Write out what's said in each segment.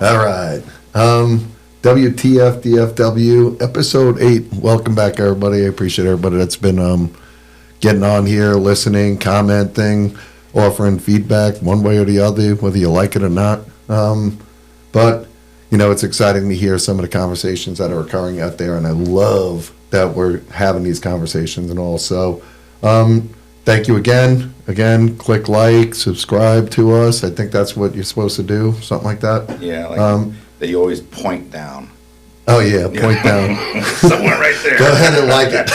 All right. WTF-DFW, episode 8. Welcome back, everybody. I appreciate everybody that's been getting on here, listening, commenting, offering feedback one way or the other, whether you like it or not. But, you know, it's exciting to hear some of the conversations that are occurring out there, and I love that we're having these conversations and all. So, thank you again. Again, click like, subscribe to us. I think that's what you're supposed to do, something like that. Yeah, like that you always point down. Oh, yeah, point down. Somewhere right there. Go ahead and like it.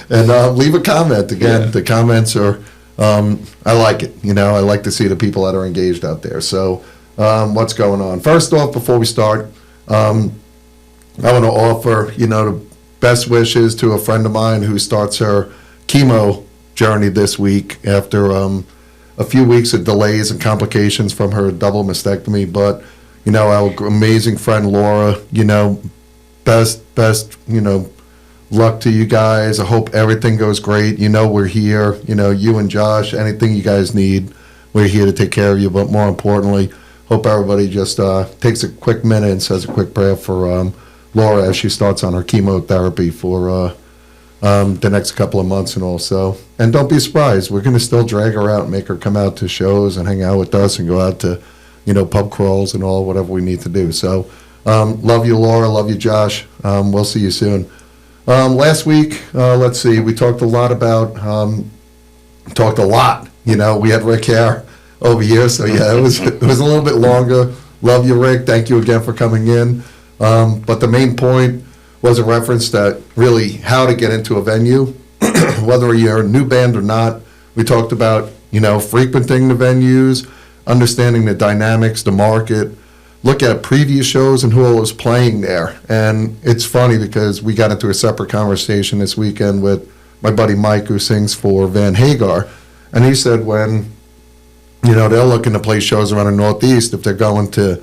And leave a comment. Again, Yeah. the comments are, I like it. You know, I like to see the people that are engaged out there. So, what's going on? First off, before we start, I want to offer, you know, the best wishes to a friend of mine who starts her chemo journey this week after a few weeks of delays and complications from her double mastectomy. But, you know, our amazing friend Laura, you know, best, you know, luck to you guys. I hope everything goes great. You know, we're here. You know, you and Josh, anything you guys need, we're here to take care of you. But more importantly, hope everybody just takes a quick minute and says a quick prayer for Laura as she starts on her chemotherapy for the next couple of months and all. So, and don't be surprised, we're going to still drag her out and make her come out to shows and hang out with us and go out to, you know, pub crawls and all, whatever we need to do. So, love you, Laura. Love you, Josh. We'll see you soon. Last week, let's see, we talked a lot, you know, we had Rick here over here. So, yeah, it was a little bit longer. Love you, Rick. Thank you again for coming in. But the main point was a reference that really how to get into a venue, whether you're a new band or not. We talked about, you know, frequenting the venues, understanding the dynamics, the market, look at previous shows and who was playing there. And it's funny because we got into a separate conversation this weekend with my buddy Mike, who sings for Van Hagar. And he said when, you know, they're looking to play shows around the Northeast, if they're going to,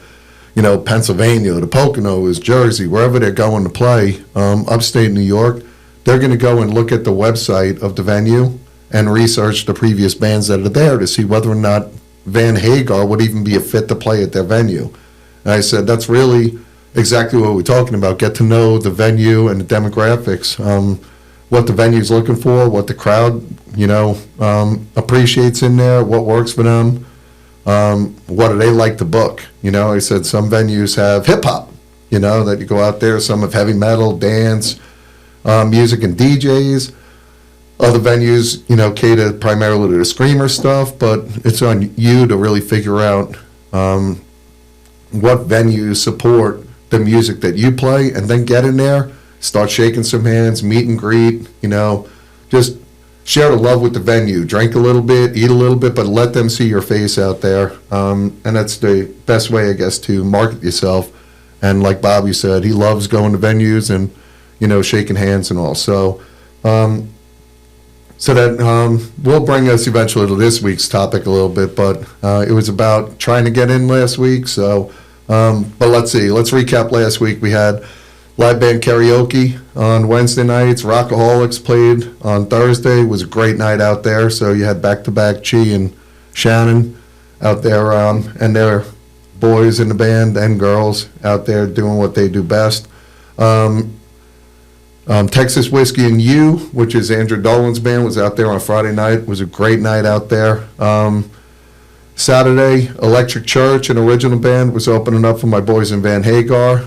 you know, Pennsylvania, the Poconos, Jersey, wherever they're going to play, upstate New York, they're going to go and look at the website of the venue and research the previous bands that are there to see whether or not Van Hagar would even be a fit to play at their venue. And I said, that's really exactly what we're talking about. Get to know the venue and the demographics, what the venue's looking for, what the crowd, you know, appreciates in there, what works for them. What do they like to book? You know, I said some venues have hip-hop, you know, that you go out there. Some have heavy metal, dance, music and DJs. Other venues, you know, cater primarily to the screamer stuff, but it's on you to really figure out what venues support the music that you play, and then get in there, start shaking some hands, meet and greet, you know, just share the love with the venue. Drink a little bit, eat a little bit, but let them see your face out there. And that's the best way, I guess, to market yourself. And like Bobby said, he loves going to venues and, you know, shaking hands and all. So, that will bring us eventually to this week's topic a little bit, but it was about trying to get in last week. So, but let's see. Let's recap last week. We had live band karaoke on Wednesday nights. Rockaholics played on Thursday. It was a great night out there. So you had back-to-back Chi and Shannon out there, and their boys in the band and girls out there doing what they do best. Texas Whiskey and You, which is Andrew Dolan's band, was out there on Friday night. It was a great night out there. Saturday, Electric Church, an original band, was opening up for my boys in Van Hagar.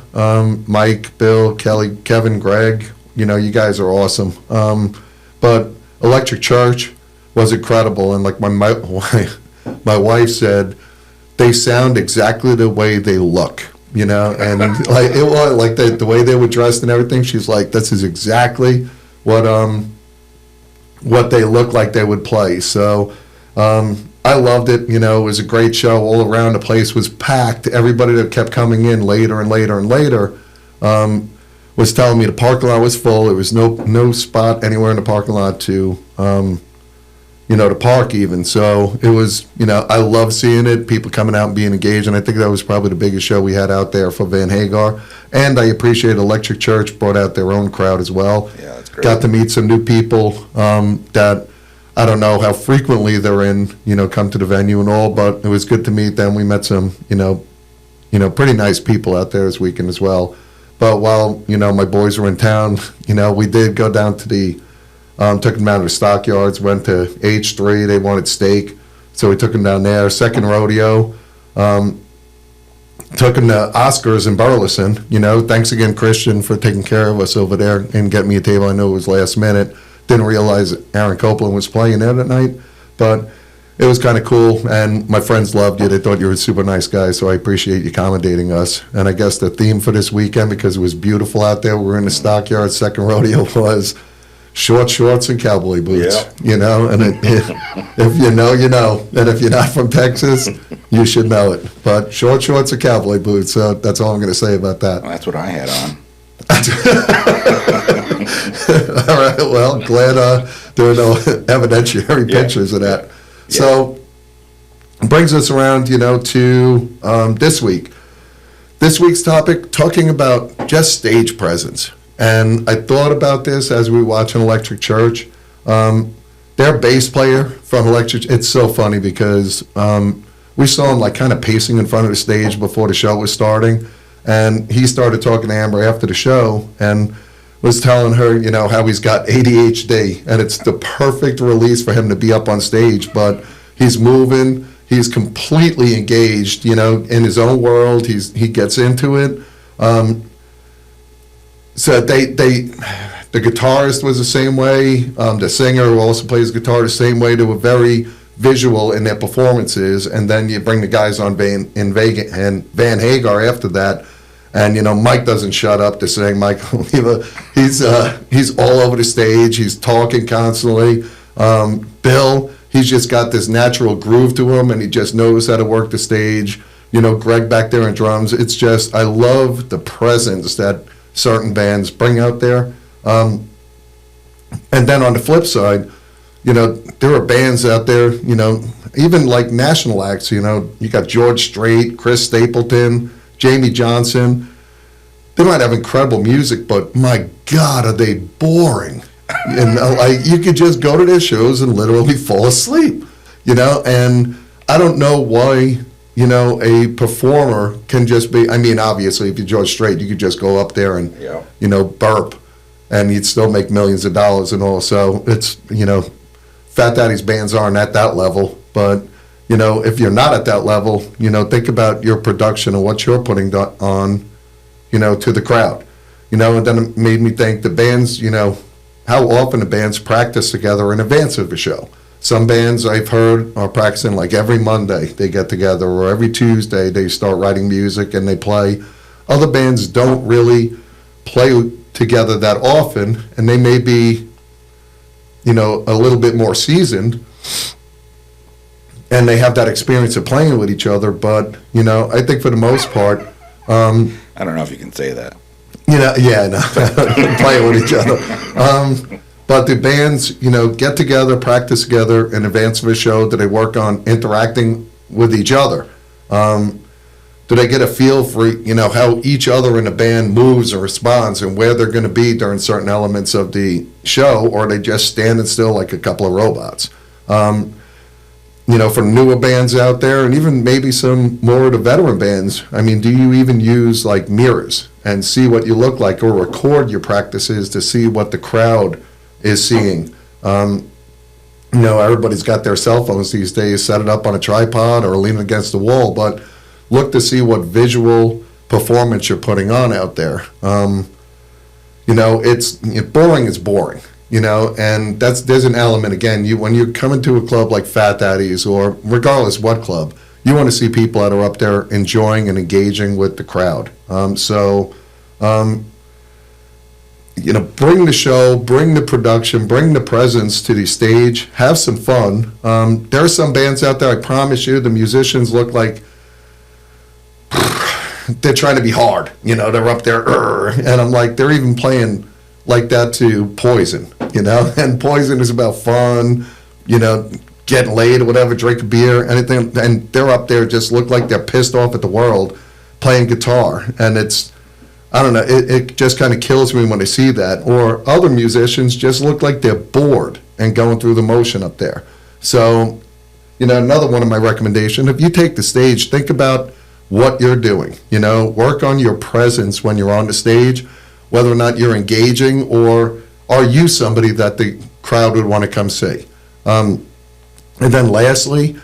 Mike, Bill, Kelly, Kevin, Greg, you know, you guys are awesome. But Electric Church was incredible, and like my wife said, they sound exactly the way they look, you know, and like it was like the way they were dressed and everything. She's like, this is exactly what they look like they would play. So I loved it. You know, it was a great show all around. The place was packed. Everybody that kept coming in later and later and later was telling me the parking lot was full. There was no spot anywhere in the parking lot to, you know, to park even. So it was, you know, I love seeing it, people coming out and being engaged, and I think that was probably the biggest show we had out there for Van Hagar. And I appreciate Electric Church brought out their own crowd as well. Yeah, that's great. Got to meet some new people that I don't know how frequently they're in, you know, come to the venue and all, but it was good to meet them. We met some, you know, pretty nice people out there this weekend as well. But while, my boys were in town, we did go down to took them down to the stockyards, went to H3, they wanted steak, so we took them down there. Second rodeo, took them to Oscars in Burleson. Thanks again, Christian, for taking care of us over there and getting me a table. I know it was last minute. Didn't realize Aaron Copeland was playing there that night, but it was kind of cool, and my friends loved you. They thought you were a super nice guy, so I appreciate you accommodating us. And I guess the theme for this weekend, because it was beautiful out there, we were in the stockyard, second rodeo, was short shorts and cowboy boots. Yeah. And if you know, you know. And if you're not from Texas, you should know it. But short shorts and cowboy boots, so that's all I'm going to say about that. Well, that's what I had on. All right, well, glad there are no evidentiary pictures of that. Yeah. So, it brings us around, to this week. This week's topic, talking about just stage presence. And I thought about this as we were watching Electric Church. Their bass player from Electric, it's so funny because we saw him like kind of pacing in front of the stage before the show was starting. And he started talking to Amber after the show and was telling her, how he's got ADHD, and it's the perfect release for him to be up on stage. But he's moving, he's completely engaged, in his own world. He gets into it. So the guitarist was the same way. The singer who also plays guitar the same way. They were very visual in their performances. And then you bring the guys on Van Hagar after that. And, Mike doesn't shut up to sing. Michael, he's all over the stage. He's talking constantly. Bill, he's just got this natural groove to him, and he just knows how to work the stage. Greg back there in drums. It's just, I love the presence that certain bands bring out there. And then on the flip side, there are bands out there, even like national acts, you got George Strait, Chris Stapleton, Jamie Johnson. They might have incredible music, but my God, are they boring? You could just go to their shows and literally fall asleep, and I don't know why, a performer can just be, obviously, if you're George Strait, you could just go up there and, burp, and you'd still make millions of dollars and all. So it's, Fat Daddy's bands aren't at that level, but, if you're not at that level, think about your production and what you're putting on, to the crowd, and then it made me think the bands, how often the bands practice together in advance of a show. Some bands I've heard are practicing like every Monday they get together, or every Tuesday they start writing music and they play. Other bands don't really play together that often, and they may be, a little bit more seasoned, and they have that experience of playing with each other. But, I think for the most part, I don't know if you can say that. Playing with each other. But the bands, get together, practice together in advance of a show. Do they work on interacting with each other? Do they get a feel for, how each other in the band moves or responds and where they're going to be during certain elements of the show, or are they just standing still like a couple of robots? For newer bands out there, and even maybe some more of the veteran bands, do you even use like mirrors and see what you look like, or record your practices to see what the crowd is seeing? Everybody's got their cell phones these days, set it up on a tripod or lean against the wall, but look to see what visual performance you're putting on out there. It's boring is boring. And there's an element, again, when you're coming to a club like Fat Daddy's, or regardless what club, you want to see people that are up there enjoying and engaging with the crowd. Bring the show, bring the production, bring the presence to the stage, have some fun. There are some bands out there, I promise you, the musicians look like they're trying to be hard. They're up there, and I'm like, they're even playing like that to Poison, and Poison is about fun, getting laid or whatever, drink a beer, anything, and they're up there just look like they're pissed off at the world playing guitar, and it's, I don't know, it just kind of kills me when I see that. Or other musicians just look like they're bored and going through the motion up there. So, another one of my recommendations, if you take the stage, think about what you're doing. Work on your presence when you're on the stage, whether or not you're engaging, or are you somebody that the crowd would want to come see. And then lastly,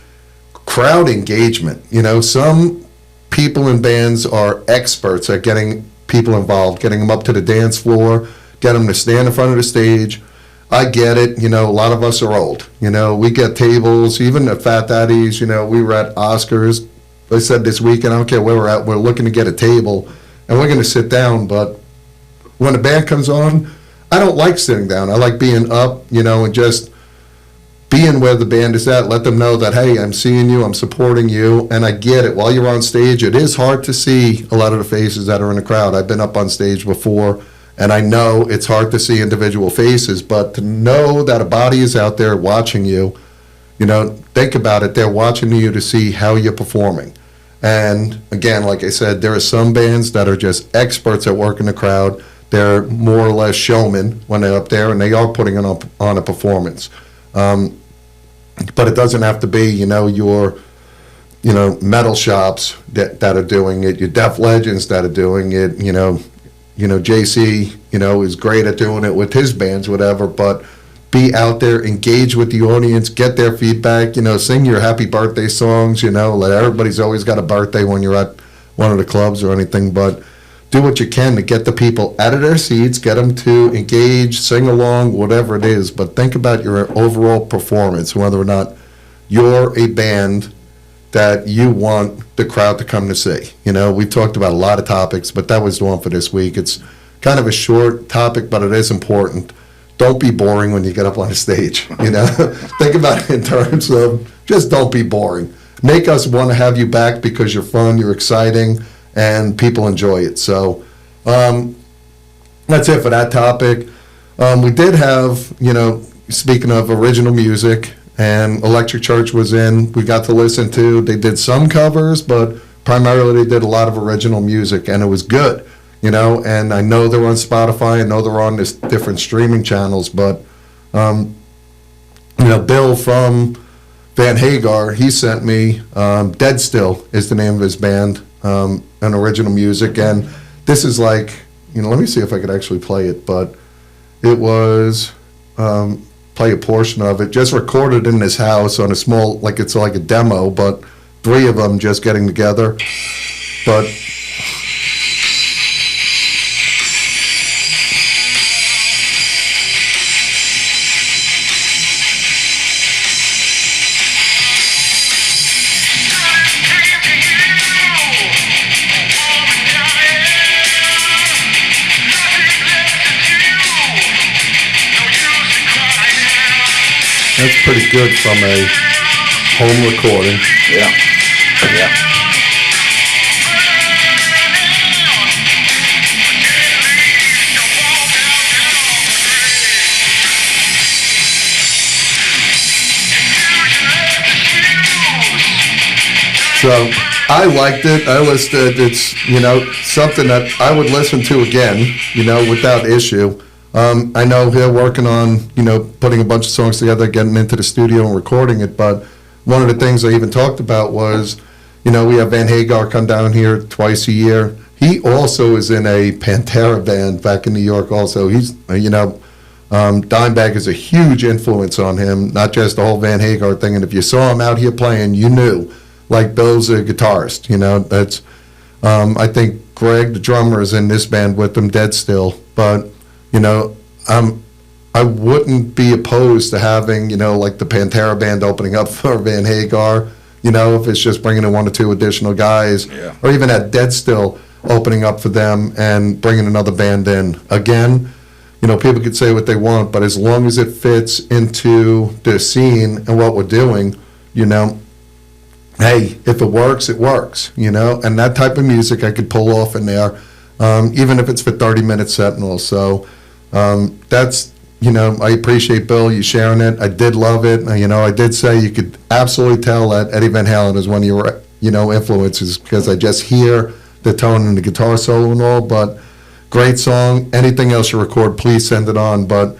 crowd engagement. Some people in bands are experts at getting people involved, getting them up to the dance floor, get them to stand in front of the stage. I get it. A lot of us are old. We get tables, even at Fat Daddy's. We were at Oscars. I said this weekend, I don't care where we're at, we're looking to get a table, and we're going to sit down. But when a band comes on, I don't like sitting down. I like being up, and just being where the band is at. Let them know that, hey, I'm seeing you, I'm supporting you, and I get it. While you're on stage, it is hard to see a lot of the faces that are in the crowd. I've been up on stage before, and I know it's hard to see individual faces, but to know that a body is out there watching you, think about it. They're watching you to see how you're performing. And again, like I said, there are some bands that are just experts at working the crowd. They're more or less showmen when they're up there, and they are putting on a performance. But it doesn't have to be, your, metal shops that are doing it, your Def Legends that are doing it, JC, is great at doing it with his bands, whatever, but be out there, engage with the audience, get their feedback, sing your happy birthday songs, let everybody's always got a birthday when you're at one of the clubs or anything, but do what you can to get the people out of their seats, get them to engage, sing along, whatever it is, but think about your overall performance, whether or not you're a band that you want the crowd to come to see. We've talked about a lot of topics, but that was the one for this week. It's kind of a short topic, but it is important. Don't be boring when you get up on the stage. Think about it in terms of just don't be boring. Make us want to have you back because you're fun, you're exciting, and people enjoy it. So that's it for that topic. We did have, speaking of original music, and Electric Church was in. We got to listen to, they did some covers, but primarily they did a lot of original music, and it was good. And I know they're on Spotify. I know they're on this different streaming channels, but, Bill from Van Hagar, he sent me, Dead Still is the name of his band, and original music. And this is like, let me see if I could actually play it, but it was, play a portion of it, just recorded in his house on a small, it's like a demo, but 3 of them just getting together. But that's pretty good from a home recording. Yeah. Yeah. So I liked it. I listened. It's, something that I would listen to again, without issue. I know they're working on, putting a bunch of songs together, getting into the studio and recording it, but one of the things I even talked about was, we have Van Hagar come down here twice a year. He also is in a Pantera band back in New York also. He's, Dimebag is a huge influence on him, not just the whole Van Hagar thing, and if you saw him out here playing, you knew, like Bill's a guitarist, that's, I think Greg, the drummer, is in this band with him, Dead Still, but I wouldn't be opposed to having, like the Pantera band opening up for Van Hagar, if it's just bringing in 1 or 2 additional guys, Yeah. or even at Dead Still opening up for them and bringing another band in. Again, people could say what they want, but as long as it fits into the scene and what we're doing, hey, if it works, it works, and that type of music I could pull off in there, even if it's for 30-minute Sentinel. So that's, I appreciate Bill, you sharing it. I did love it. I did say you could absolutely tell that Eddie Van Halen is one of your, influences, because I just hear the tone and the guitar solo and all, but great song. Anything else you record, please send it on. But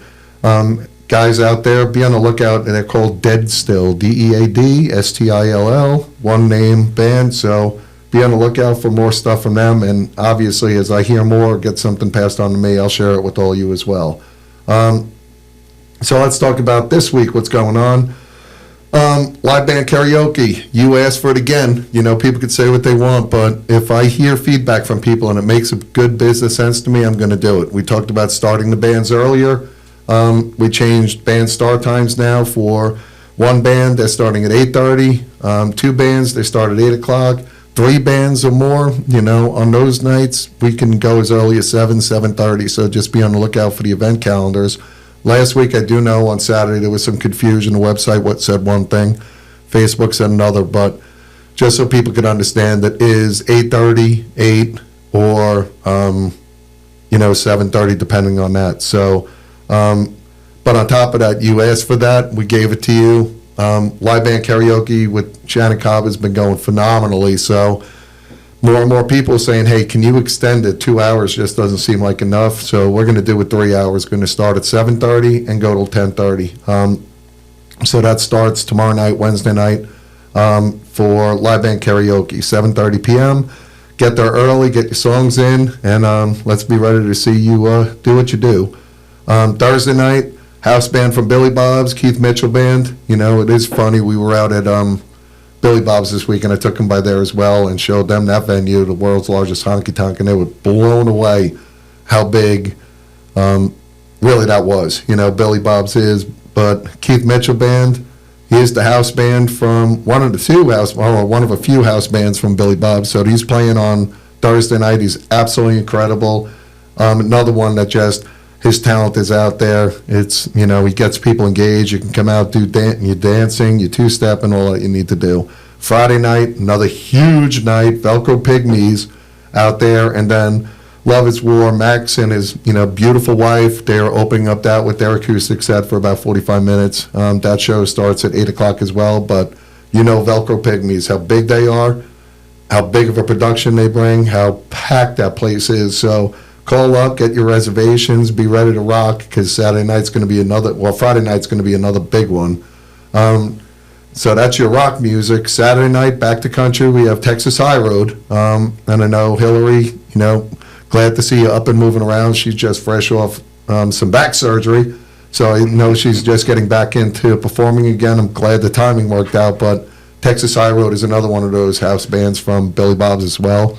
guys out there, be on the lookout. They're called Dead Still, DEAD STILL, one name band. So be on the lookout for more stuff from them. And obviously, as I hear more, get something passed on to me, I'll share it with all you as well. So let's talk about this week, what's going on. Live band karaoke. You asked for it again. You know, people could say what they want, but if I hear feedback from people and it makes a good business sense to me, I'm going to do it. We talked about starting the bands earlier. We changed band start times now for one band, they're starting at 8:30. Two bands, they start at 8 o'clock. Three bands or more, you know, on those nights, we can go as early as 7:30. So just be on the lookout for the event calendars. Last week, I do know on Saturday there was some confusion. The website said one thing, Facebook said another, but just so people could understand that is 8:30, 8, or, 7:30, depending on that. So, but on top of that, you asked for that, we gave it to you. Live band karaoke with Shannon Cobb has been going phenomenally, so more and more people are saying, hey, can you extend it? 2 hours just doesn't seem like enough, so we're going to do it 3 hours. Going to start at 7:30 and go till 10:30. So that starts tomorrow night, Wednesday night, for live band karaoke, 7:30 p.m. Get there early, get your songs in, and let's be ready to see you do what you do. Thursday night, house band from Billy Bob's, Keith Mitchell Band. You know, it is funny, we were out at Billy Bob's this week, and I took them by there as well and showed them that venue, the world's largest honky-tonk, and they were blown away how big really that was. You know, Billy Bob's is, but Keith Mitchell Band, he is the house band from one of a few house bands from Billy Bob's, so he's playing on Thursday night. He's absolutely incredible. Another one that just, his talent is out there. It's, you know, he gets people engaged. You can come out, do your dancing, your two-step, and all that you need to do. Friday night, another huge night, Velcro Pygmies out there, and then Love is War, Max and his, beautiful wife, they're opening up that with their acoustic set for about 45 minutes. That show starts at 8 o'clock as well, but Velcro Pygmies, how big they are, how big of a production they bring, how packed that place is. So call up, get your reservations, be ready to rock, because Friday night's going to be another big one. So that's your rock music. Saturday night, back to country, we have Texas High Road. And I know Hillary, glad to see you up and moving around. She's just fresh off some back surgery. So I know she's just getting back into performing again. I'm glad the timing worked out, but Texas High Road is another one of those house bands from Billy Bob's as well.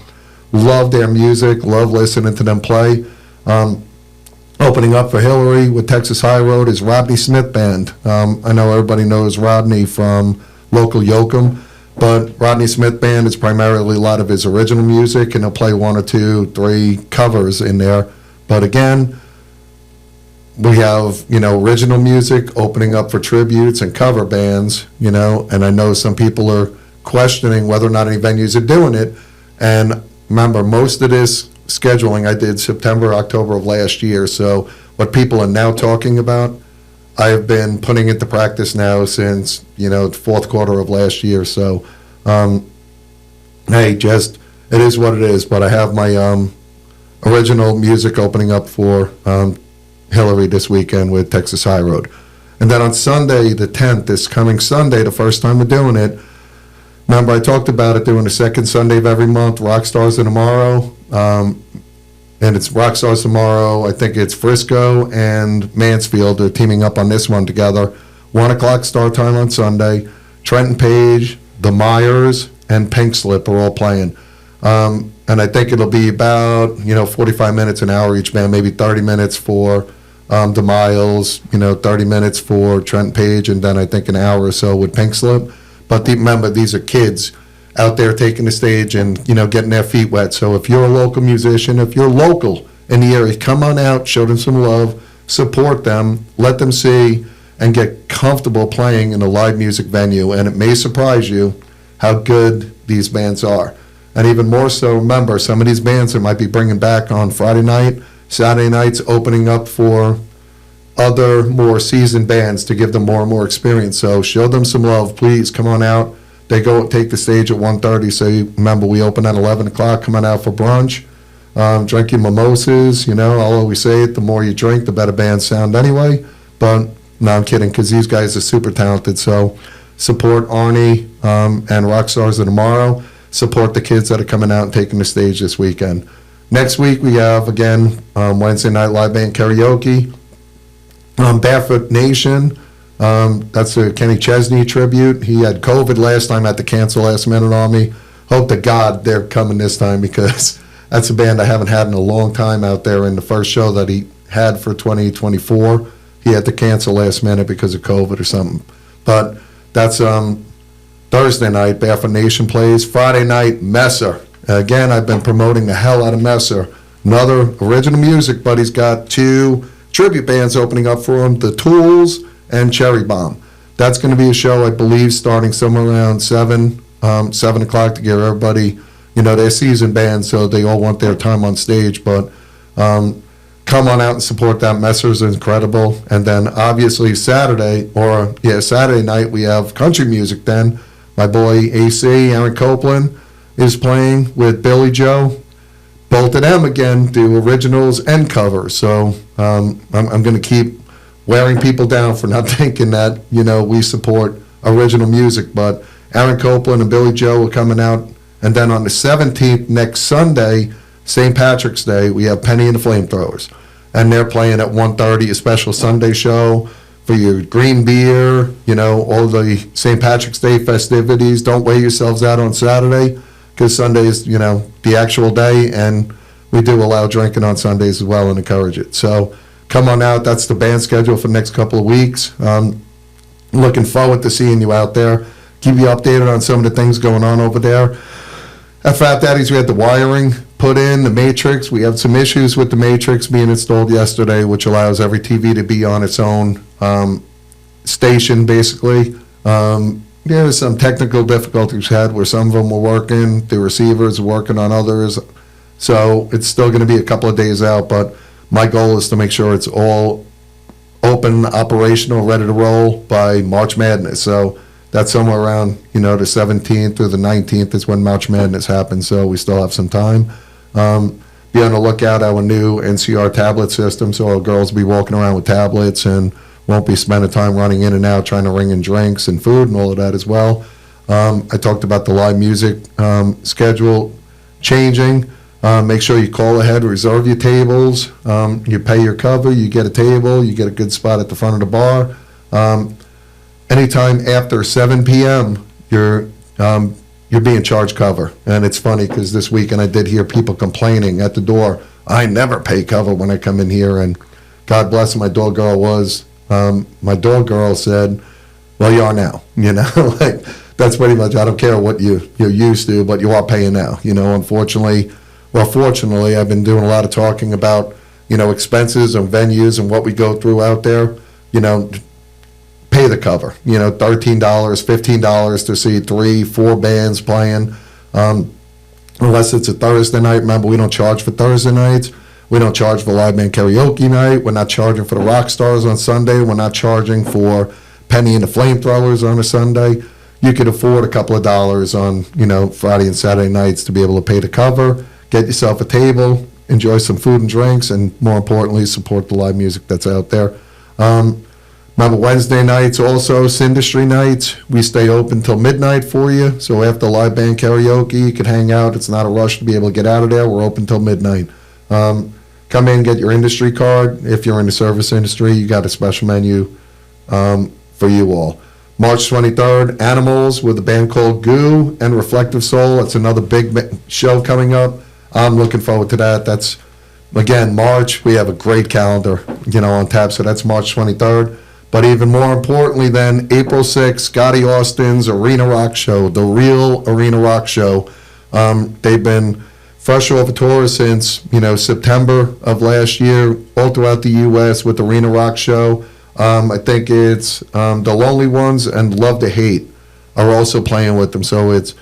Love their music, love listening to them play. Opening up for Hillary with Texas High Road is Rodney Smith Band. I know everybody knows Rodney from local Yoakum, but Rodney Smith Band is primarily a lot of his original music, and he'll play 1 or 2, 3 covers in there. But again, we have, original music opening up for tributes and cover bands, and I know some people are questioning whether or not any venues are doing it. And remember, most of this scheduling I did September, October of last year. So what people are now talking about, I have been putting into practice now since, the fourth quarter of last year. So, hey, just, it is what it is. But I have my original music opening up for Hillary this weekend with Texas High Road. And then on Sunday, the 10th, this coming Sunday, the first time we're doing it, remember, I talked about it doing the second Sunday of every month, Rock Stars of Tomorrow. And it's Rock Stars Tomorrow. I think it's Frisco and Mansfield are teaming up on this one together. 1 o'clock start time on Sunday. Trenton Page, The Myers, and Pink Slip are all playing. And I think it'll be about, 45 minutes, an hour each band, maybe 30 minutes for The Miles, 30 minutes for Trenton Page, and then I think an hour or so with Pink Slip. But remember, these are kids out there taking the stage and, getting their feet wet. So if you're a local musician, if you're local in the area, come on out, show them some love, support them, let them see, and get comfortable playing in a live music venue. And it may surprise you how good these bands are. And even more so, remember, some of these bands that might be bringing back on Friday night, Saturday nights, opening up for other more seasoned bands to give them more and more experience. So show them some love, please. Come on out. They go take the stage at 1:30. So remember, we open at 11 o'clock. Come on out for brunch. Drink your mimosas. I'll always say it, the more you drink, the better bands sound anyway. But no, I'm kidding, because these guys are super talented. So support Arnie and Rock Stars of Tomorrow. support the kids that are coming out and taking the stage this weekend. Next week we have, again, Wednesday night live band karaoke. Barefoot Nation, that's a Kenny Chesney tribute. He had COVID last time, had to cancel last minute on me. Hope to God they're coming this time, because that's a band I haven't had in a long time out there. In the first show that he had for 2024, he had to cancel last minute because of COVID or something. But that's Thursday night, Barefoot Nation plays. Friday night, Messer. Again, I've been promoting the hell out of Messer. Another original music, but he's got 2 tribute bands opening up for him, The Tools and Cherry Bomb. That's going to be a show, I believe, starting somewhere around 7 o'clock to give everybody, their seasoned band, so they all want their time on stage. But come on out and support that. Messer's incredible. And then obviously Saturday night, we have country music then. My boy AC, Aaron Copeland, is playing with Billy Joe. Both of them, again, do originals and covers. So I'm going to keep wearing people down for not thinking that, we support original music. But Aaron Copeland and Billy Joe are coming out. And then on the 17th, next Sunday, St. Patrick's Day, we have Penny and the Flamethrowers. And they're playing at 1:30, a special Sunday show for your green beer, all the St. Patrick's Day festivities. Don't wear yourselves out on Saturday, because Sunday is, the actual day, and we do allow drinking on Sundays as well and encourage it. So come on out. That's the band schedule for the next couple of weeks. Looking forward to seeing you out there. Keep you updated on some of the things going on over there. At Fat Daddy's, we had the wiring put in, the matrix. We have some issues with the matrix being installed yesterday, which allows every TV to be on its own station, basically. There's some technical difficulties we had where some of them were working. The receivers are working on others. So it's still going to be a couple of days out, but my goal is to make sure it's all open, operational, ready to roll by March Madness. So that's somewhere around, the 17th through the 19th is when March Madness happens, so we still have some time. Be on the lookout, our new NCR tablet system, so our girls will be walking around with tablets and won't be spending time running in and out trying to ring in drinks and food and all of that as well. I talked about the live music schedule changing. Make sure you call ahead, reserve your tables. You pay your cover, you get a table, you get a good spot at the front of the bar. Anytime after 7 p.m., you're being charged cover. And it's funny because this weekend I did hear people complaining at the door. I never pay cover when I come in here, and God bless my door girl was. My door girl said, well, you are now, like that's pretty much, I don't care what you're used to, but you are paying now, unfortunately. Well, fortunately, I've been doing a lot of talking about, expenses and venues and what we go through out there, pay the cover, $13, $15 to see 3-4 bands playing, unless it's a Thursday night. Remember, we don't charge for Thursday nights. We don't charge for live band karaoke night. We're not charging for the rock stars on Sunday. We're not charging for Penny and the Flamethrowers on a Sunday. You could afford a couple of dollars on, Friday and Saturday nights to be able to pay the cover, get yourself a table, enjoy some food and drinks, and more importantly, support the live music that's out there. Remember, Wednesday nights also, Sindustry nights. We stay open till midnight for you. So after live band karaoke, you can hang out. It's not a rush to be able to get out of there. We're open till midnight. Come in, get your industry card. If you're in the service industry, you got a special menu for you all. March 23rd, Animals with a band called Goo and Reflective Soul. That's another big show coming up. I'm looking forward to that. That's, again, March. We have a great calendar, on tap. So that's March 23rd. But even more importantly then, April 6th, Scotty Austin's Arena Rock Show, the real Arena Rock Show. They've been fresh off a tour since, September of last year, all throughout the U.S. with Arena Rock Show. I think it's The Lonely Ones and Love to Hate are also playing with them. So it's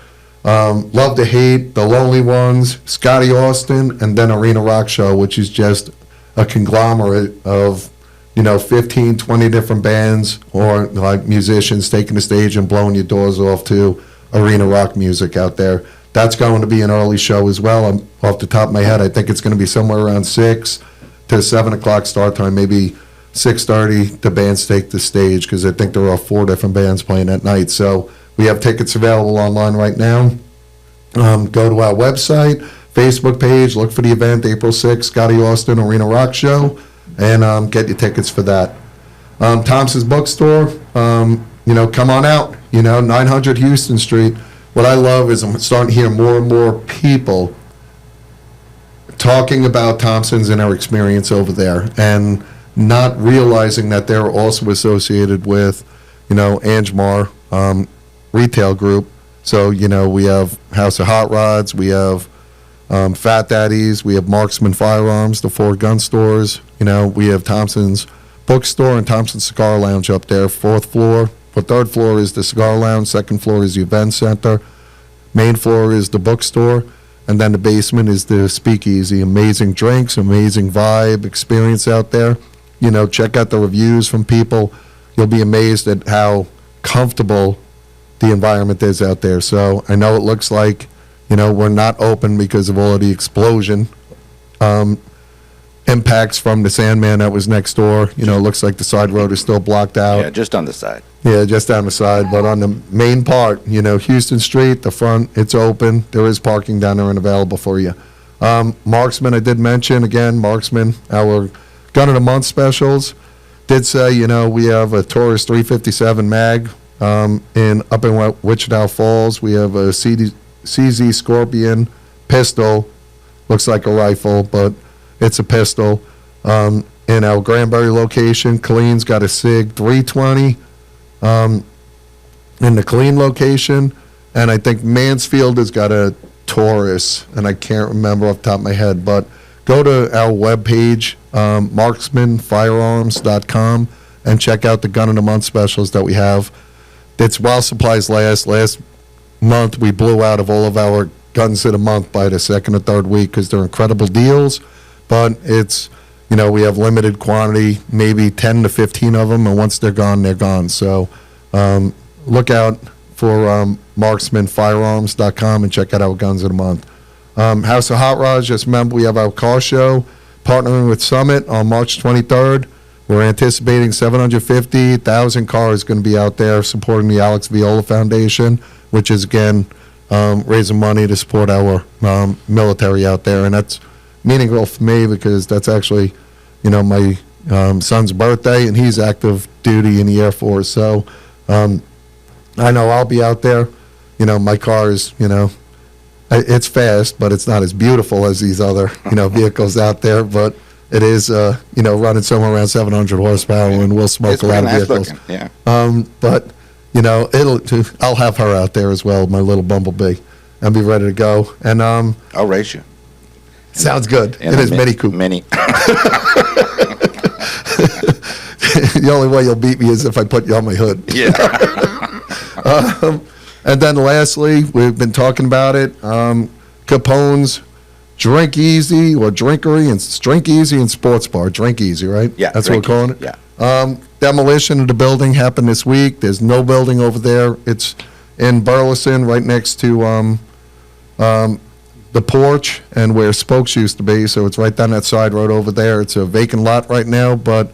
Love to Hate, The Lonely Ones, Scotty Austin, and then Arena Rock Show, which is just a conglomerate of 15, 20 different bands or like musicians taking the stage and blowing your doors off to arena rock music out there. That's going to be an early show as well. I'm off the top of my head, I think it's going to be somewhere around 6 to 7 o'clock start time, maybe 6:30 the bands take the stage, because I think there are 4 different bands playing that night. So we have tickets available online right now. Go to our website, Facebook page, look for the event, April 6th, Scotty Austin Arena Rock Show, and get your tickets for that. Thompson's Bookstore, come on out, 900 Houston Street. What I love is I'm starting to hear more and more people talking about Thompson's and our experience over there, and not realizing that they're also associated with, Angmar Retail Group. So, we have House of Hot Rods, we have Fat Daddy's, we have Marksman Firearms, the 4 gun stores, we have Thompson's Bookstore and Thompson's Cigar Lounge up there, 4th floor. The 3rd floor is the Cigar Lounge, 2nd floor is the Event Center, main floor is the bookstore, and then the basement is the Speakeasy. Amazing drinks, amazing vibe, experience out there. Check out the reviews from people. You'll be amazed at how comfortable the environment is out there. So I know it looks like, we're not open because of all of the explosion impacts from the Sandman that was next door. It looks like the side road is still blocked out. Yeah, just on the side. Yeah, just down the side. But on the main part, Houston Street, the front, it's open. There is parking down there and available for you. Marksman, I did mention, again, Marksman, our Gun of the Month specials. Did say, we have a Taurus 357 mag up in Wichita Falls. We have a CZ Scorpion pistol. Looks like a rifle, but it's a pistol. In our Granbury location, Colleen's got a SIG 320 in the Colleen location. And I think Mansfield has got a Taurus, and I can't remember off the top of my head, but go to our webpage, marksmanfirearms.com, and check out the Gun of the Month specials that we have. It's while supplies last. Last month, we blew out of all of our guns of the month by the 2nd or 3rd week because they're incredible deals. But it's, we have limited quantity, maybe 10 to 15 of them, and once they're gone, they're gone. So look out for marksmanfirearms.com and check out our guns of the month. House of Hot Rods, just remember we have our car show partnering with Summit on March 23rd. We're anticipating 750,000 cars going to be out there supporting the Alex Viola Foundation, which is, again, raising money to support our military out there. And that's meaningful for me because that's actually, my son's birthday, and he's active duty in the Air Force. So I know I'll be out there. My car is, it's fast, but it's not as beautiful as these other, vehicles out there. But it is, running somewhere around 700 horsepower, and we'll smoke It's a lot of nice vehicles. looking, yeah. But, I'll have her out there as well, my little Bumblebee, and be ready to go. And I'll race you. sounds good. In It a is Mini Coupe. Mini. The only way you'll beat me is if I put you on my hood. Yeah. And then lastly, we've been talking about it, Capone's Drink Easy or Drinkery and Drink Easy and Sports Bar. Drink Easy, right? Yeah. That's what we're calling it? Yeah. Demolition of the building happened this week. There's no building over there. It's in Burleson, right next to the porch and where Spokes used to be. So it's right down that side road over there. It's a vacant lot right now, but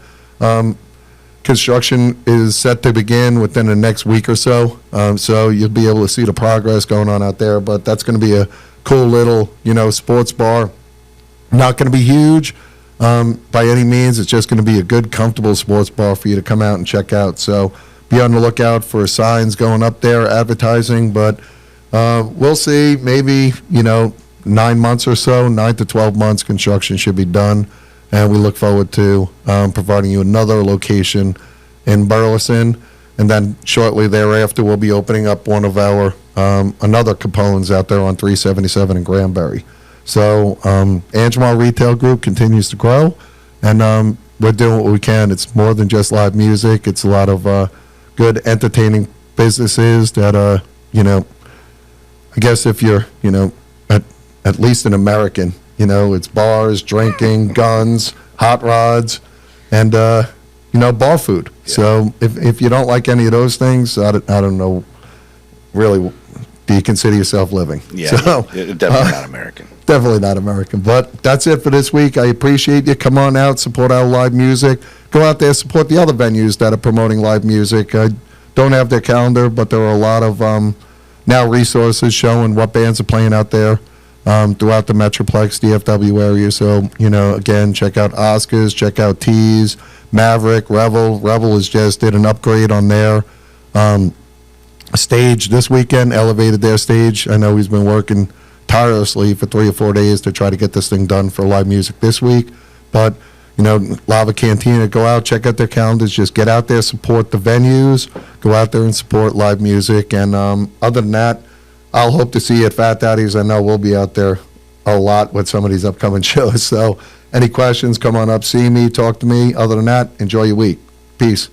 construction is set to begin within the next week or so. So you'll be able to see the progress going on out there. But that's going to be a cool little, sports bar. Not going to be huge by any means. It's just going to be a good, comfortable sports bar for you to come out and check out. So be on the lookout for signs going up there, advertising. But we'll see. Maybe, 9 months or so, 9 to 12 months, construction should be done. And we look forward to providing you another location in Burleson. And then shortly thereafter, we'll be opening up one of our another Capone's out there on 377 in Granbury. So Angmar Retail Group continues to grow, and we're doing what we can. It's more than just live music. It's a lot of good, entertaining businesses that, I guess if you're, at least an American, it's bars, drinking, guns, hot rods, and, bar food. Yeah. So if you don't like any of those things, I don't know, really, do you consider yourself living? Yeah, so, definitely not American. Definitely not American. But that's it for this week. I appreciate you. Come on out, support our live music. Go out there, support the other venues that are promoting live music. I don't have their calendar, but there are a lot of now resources showing what bands are playing out there throughout the Metroplex DFW area. So, again, check out Oscars, check out Tease, Maverick, Revel. Revel has just did an upgrade on their stage this weekend, elevated their stage. I know he's been working tirelessly for 3 or 4 days to try to get this thing done for live music this week. But, Lava Cantina, go out, check out their calendars, just get out there, support the venues, go out there and support live music. And other than that, I'll hope to see you at Fat Daddy's. I know we'll be out there a lot with some of these upcoming shows. So any questions, come on up, see me, talk to me. Other than that, enjoy your week. Peace.